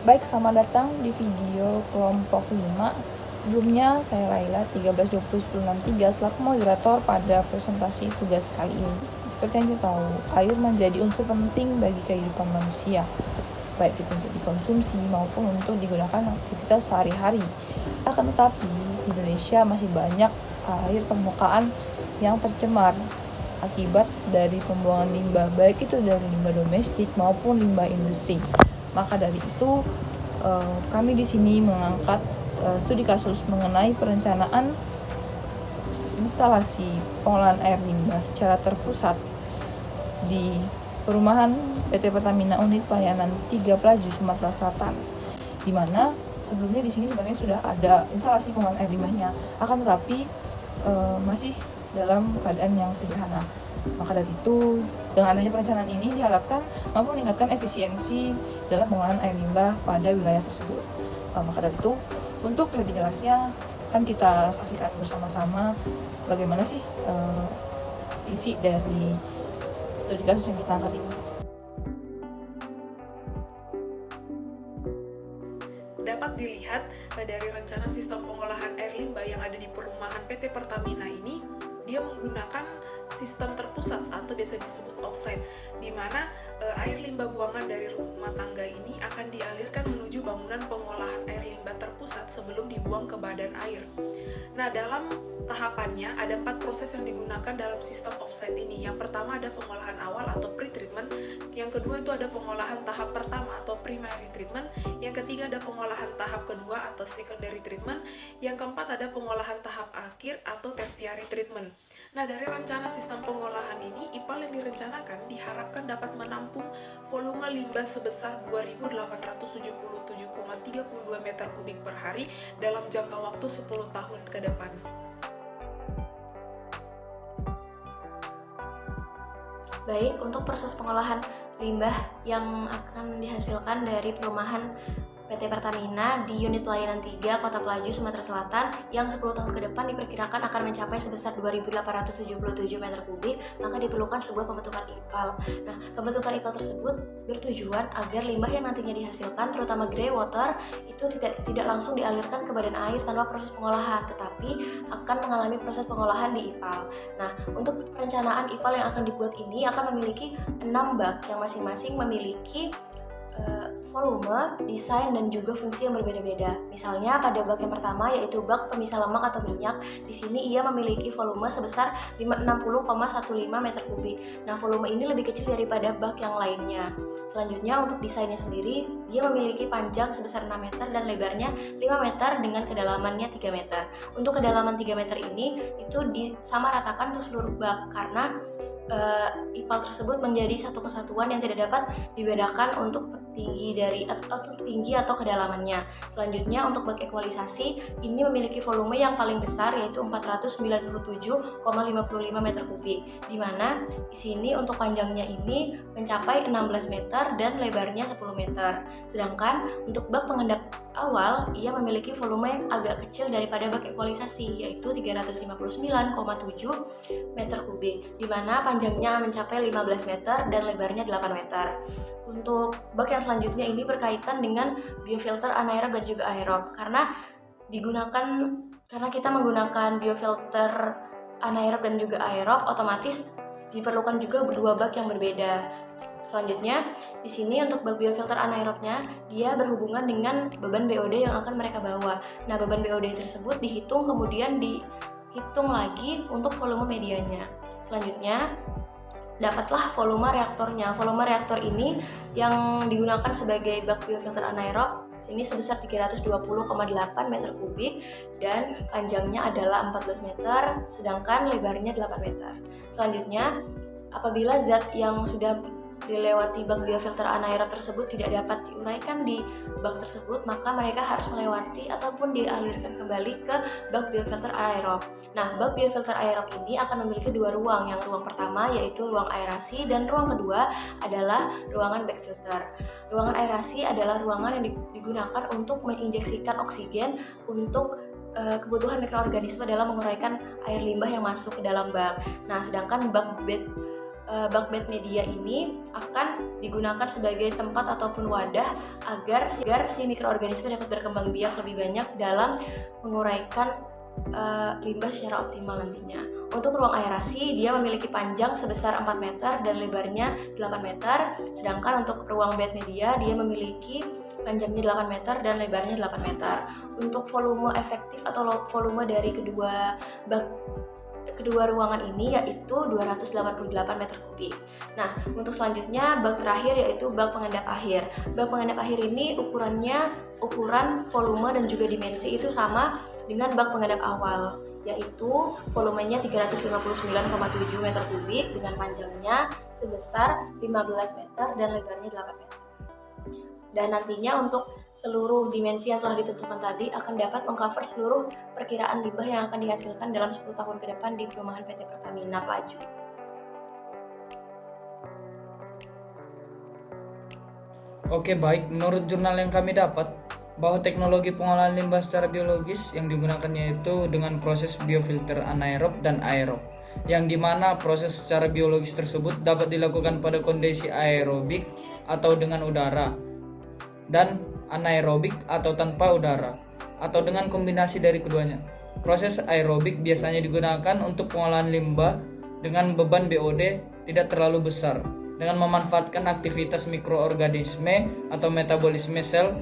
Baik, selamat datang di video kelompok 5. Sebelumnya, saya Laila, 13201063, selaku moderator pada presentasi tugas kali ini. Seperti yang kita tahu, air menjadi unsur penting bagi kehidupan manusia, baik itu untuk dikonsumsi maupun untuk digunakan aktivitas sehari-hari. Akan tetapi, di Indonesia masih banyak air permukaan yang tercemar akibat dari pembuangan limbah, baik itu dari limbah domestik maupun limbah industri. Maka dari itu, kami di sini mengangkat studi kasus mengenai perencanaan instalasi pengolahan air limbah secara terpusat di perumahan PT Pertamina Unit Pelayanan 3 Pelaju, Sumatera Selatan, di mana sebelumnya di sini sebenarnya sudah ada instalasi pengolahan air limbahnya, akan tetapi masih dalam keadaan yang sederhana. Maka dari itu, dengan adanya perencanaan ini diharapkan mampu meningkatkan efisiensi dalam pengolahan air limbah pada wilayah tersebut. Maka dari itu, untuk lebih jelasnya kan kita saksikan bersama-sama bagaimana sih isi dari studi kasus yang kita angkat ini. Dapat dilihat dari rencana sistem pengolahan air limbah yang ada di perumahan PT Pertamina ini, dia menggunakan sistem terpusat atau biasa disebut offsite, di mana air limbah buangan dari rumah tangga ini akan dialirkan menuju bangunan pengolahan air limbah terpusat sebelum dibuang ke badan air. Nah, dalam tahapannya ada 4 proses yang digunakan dalam sistem offsite ini. Yang pertama ada pengolahan awal atau pre-treatment, yang kedua itu ada pengolahan tahap pertama atau primary treatment, yang ketiga ada pengolahan tahap kedua atau secondary treatment, yang keempat ada pengolahan tahap akhir atau tertiary treatment. Nah, dari rencana sistem pengolahan ini, IPAL yang direncanakan diharapkan dapat menampung volume limbah sebesar 2.877,32 meter kubik per hari dalam jangka waktu 10 tahun ke depan. Baik, untuk proses pengolahan limbah yang akan dihasilkan dari perumahan PT Pertamina di unit pelayanan 3 Kota Pelaju, Sumatera Selatan yang 10 tahun ke depan diperkirakan akan mencapai sebesar 2.877 meter kubik, maka diperlukan sebuah pembentukan IPAL. Nah, pembentukan IPAL tersebut bertujuan agar limbah yang nantinya dihasilkan, terutama grey water, itu tidak langsung dialirkan ke badan air tanpa proses pengolahan, tetapi akan mengalami proses pengolahan di IPAL. Nah, untuk perencanaan IPAL yang akan dibuat ini akan memiliki 6 bak yang masing-masing memiliki volume, desain, dan juga fungsi yang berbeda-beda. Misalnya pada bak yang pertama yaitu bak pemisah lemak atau minyak. Di sini ia memiliki volume sebesar 60,15 meter kubik. Nah, volume ini lebih kecil daripada bak yang lainnya. Selanjutnya untuk desainnya sendiri, dia memiliki panjang sebesar 6 meter dan lebarnya 5 meter dengan kedalamannya 3 meter. Untuk kedalaman 3 meter ini itu disamaratakan untuk seluruh bak karena IPAL tersebut menjadi satu kesatuan yang tidak dapat dibedakan untuk tinggi atau kedalamannya. Selanjutnya untuk bak ekualisasi ini memiliki volume yang paling besar yaitu 497,55 meter kubik, di mana di sini untuk panjangnya ini mencapai 16 meter dan lebarnya 10 meter. Sedangkan untuk bak pengendap awal ia memiliki volume yang agak kecil daripada bak ekualisasi yaitu 359,7 meter kubik, di mana panjangnya mencapai 15 meter dan lebarnya 8 meter. Untuk bak yang selanjutnya ini berkaitan dengan biofilter anaerob dan juga aerob, karena kita menggunakan biofilter anaerob dan juga aerob, otomatis diperlukan juga dua bak yang berbeda. Selanjutnya, di sini untuk bak biofilter anaerobnya, dia berhubungan dengan beban BOD yang akan mereka bawa. Nah, beban BOD tersebut dihitung kemudian dihitung lagi untuk volume medianya. Selanjutnya, dapatlah volume reaktornya. Volume reaktor ini yang digunakan sebagai bak biofilter anaerob ini sebesar 320,8 meter kubik dan panjangnya adalah 14 meter, sedangkan lebarnya 8 meter. Selanjutnya, apabila zat yang sudah dilewati bak biofilter anaerob tersebut tidak dapat diuraikan di bak tersebut, maka mereka harus melewati ataupun dialirkan kembali ke bak biofilter aerob. Nah, bak biofilter aerob ini akan memiliki dua ruang. Yang ruang pertama yaitu ruang aerasi dan ruang kedua adalah ruangan backfilter. Ruangan aerasi adalah ruangan yang digunakan untuk menginjeksikan oksigen untuk kebutuhan mikroorganisme dalam menguraikan air limbah yang masuk ke dalam bak. Nah, sedangkan bak bak bed media ini akan digunakan sebagai tempat ataupun wadah agar si mikroorganisme dapat berkembang biak lebih banyak dalam menguraikan limbah secara optimal nantinya. Untuk ruang aerasi, dia memiliki panjang sebesar 4 meter dan lebarnya 8 meter, sedangkan untuk ruang bed media dia memiliki panjangnya 8 meter dan lebarnya 8 meter. Untuk volume efektif atau volume dari kedua ruangan ini yaitu 288 meter kubik. Nah, untuk selanjutnya bak terakhir yaitu bak pengendap akhir. Bak pengendap akhir ini ukuran volume dan juga dimensi itu sama dengan bak pengendap awal, yaitu volumenya 359,7 meter kubik dengan panjangnya sebesar 15 meter dan lebarnya 8 meter. Dan nantinya untuk seluruh dimensi yang telah ditentukan tadi akan dapat mengcover seluruh perkiraan limbah yang akan dihasilkan dalam 10 tahun ke depan di perumahan PT Pertamina Pelaju. Oke, baik. Menurut jurnal yang kami dapat, bahwa teknologi pengolahan limbah secara biologis yang digunakan yaitu dengan proses biofilter anaerob dan aerob, yang dimana proses secara biologis tersebut dapat dilakukan pada kondisi aerobik atau dengan udara, dan anaerobik atau tanpa udara, atau dengan kombinasi dari keduanya. Proses aerobik biasanya digunakan untuk pengolahan limbah dengan beban BOD tidak terlalu besar, dengan memanfaatkan aktivitas mikroorganisme atau metabolisme sel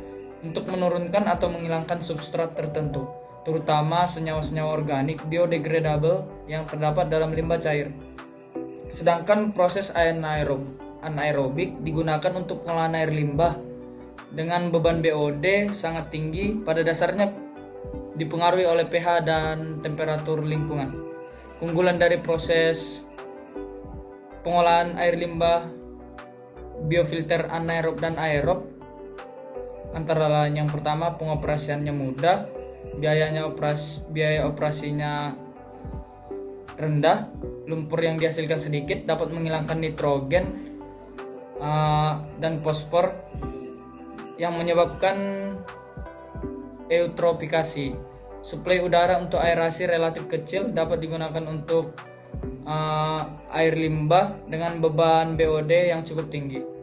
untuk menurunkan atau menghilangkan substrat tertentu, terutama senyawa-senyawa organik biodegradable yang terdapat dalam limbah cair. Sedangkan proses anaerobik digunakan untuk pengolahan air limbah dengan beban BOD sangat tinggi, pada dasarnya dipengaruhi oleh pH dan temperatur lingkungan. Keunggulan dari proses pengolahan air limbah biofilter anaerob dan aerob antara lain yang pertama, pengoperasiannya mudah, biaya operasinya rendah, lumpur yang dihasilkan sedikit, dapat menghilangkan nitrogen dan fosfor yang menyebabkan eutrofikasi. Suplai udara untuk aerasi relatif kecil, dapat digunakan untuk air limbah dengan beban BOD yang cukup tinggi.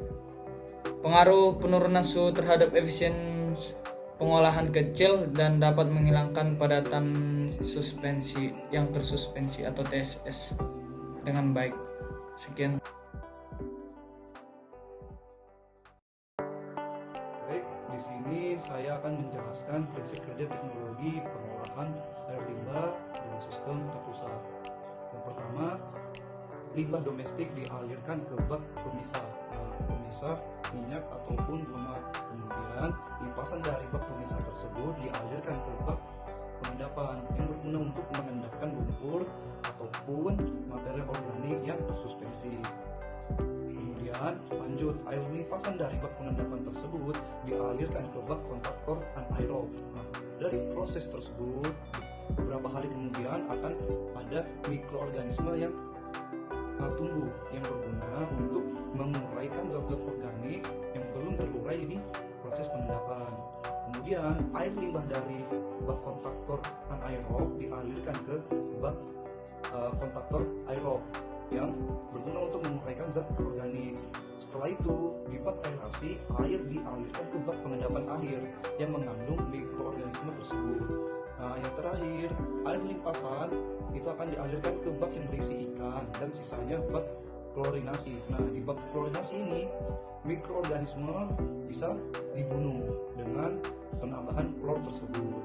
Pengaruh penurunan suhu terhadap efisiensi pengolahan kecil dan dapat menghilangkan padatan suspensi yang tersuspensi atau TSS dengan baik. Sekian. Baik, di sini saya akan menjelaskan prinsip kerja teknologi pengolahan air limbah dengan sistem terpusat. Yang pertama, limbah domestik dialirkan ke bak pemisah minyak ataupun guna. Kemudian limpasan dari bak pemisah tersebut dialirkan ke bak pengendapan yang berguna untuk mengendapkan lumpur ataupun material organik yang tersuspensi. Kemudian lanjut, air limpasan dari bak pengendapan tersebut dialirkan ke bak kontaktor anaerob. Nah, dari proses tersebut beberapa hari kemudian akan ada mikroorganisme yang tumbuh yang berguna untuk menguraikan zat-zat organik yang belum terurai di proses pengendapan. Kemudian air limbah dari bak kontaktor anaerob dialirkan ke bak kontaktor aerob yang berguna untuk menguraikan zat organik. Setelah itu di bak aerasi, air dialirkan ke bak pengendapan akhir yang mengandung mikroorganisme tersebut. Nah, yang terakhir, air limpasan itu akan dialirkan ke bak yang berisi ikan dan sisanya bak klorinasi. Nah, di bak klorinasi ini mikroorganisme bisa dibunuh dengan penambahan klor tersebut.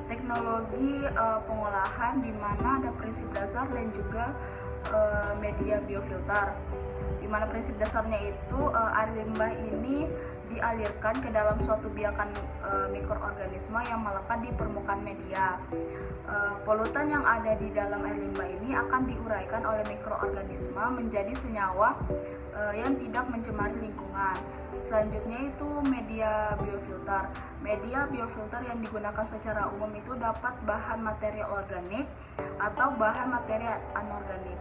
Teknologi pengolahan di mana ada prinsip dasar dan juga media biofilter. Di mana prinsip dasarnya itu air limbah ini dialirkan ke dalam suatu biakan mikroorganisme yang melekat di permukaan media. Polutan yang ada di dalam air limbah ini akan diuraikan oleh mikroorganisme menjadi senyawa yang tidak mencemari lingkungan. Selanjutnya itu media biofilter. Media biofilter yang digunakan secara umum itu dapat bahan material organik atau bahan material anorganik.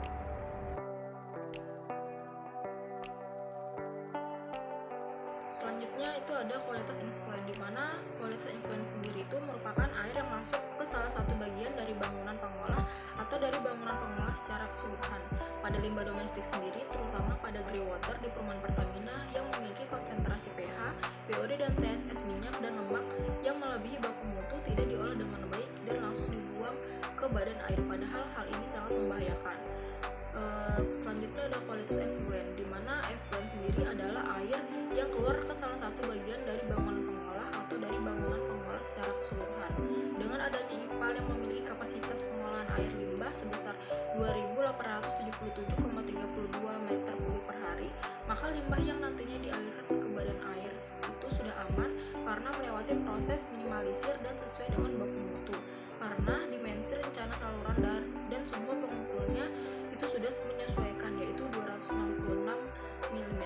Selanjutnya Selanjutnya itu ada kualitas influent, di mana kualitas influent sendiri itu merupakan air yang masuk ke salah satu bagian dari bangunan pengolah atau dari bangunan pengolah secara keseluruhan. Pada limbah domestik sendiri, terutama pada grey water di perumahan Pertamina yang memiliki konsentrasi pH, BOD dan TSS minyak dan lemak yang melebihi baku mutu tidak diolah dengan baik dan langsung dibuang ke badan air, padahal hal ini sangat membahayakan. Selanjutnya ada kualitas effluent, di mana effluent sendiri adalah air yang keluar ke salah satu bagian dari bangunan pengolah atau dari bangunan pengolah secara keseluruhan. Dengan adanya IPAL yang memiliki kapasitas pengolahan air limbah sebesar 2.877,32 meter kubik per hari, maka limbah yang nantinya dialirkan ke badan air itu sudah aman karena melewati proses minimalisir dan sesuai dengan baku mutu, karena dimensi rencana saluran dan sumber pengumpulannya itu sudah menyesuaikan, yaitu 266 mm.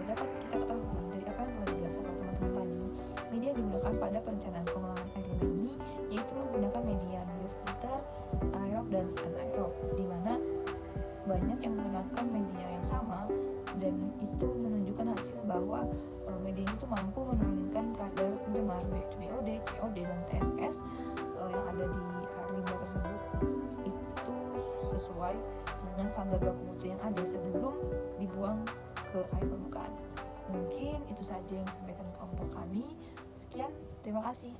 Dapat kita ketahui dari apa yang telah dijelaskan oleh teman-teman tadi, media yang digunakan pada perencanaan pengolahan air limbah ini yaitu menggunakan media biofilter, aerob dan anaerob, di mana banyak yang menggunakan media yang sama, dan itu menunjukkan hasil bahwa media itu mampu menurunkan kadar pencemar baik BOD, COD dan TSS yang ada di air limbah tersebut itu sesuai dengan standar baku mutu yang ada sebelum dibuang ke air permukaan. Mungkin itu saja yang disampaikan kelompok kami. Sekian, terima kasih.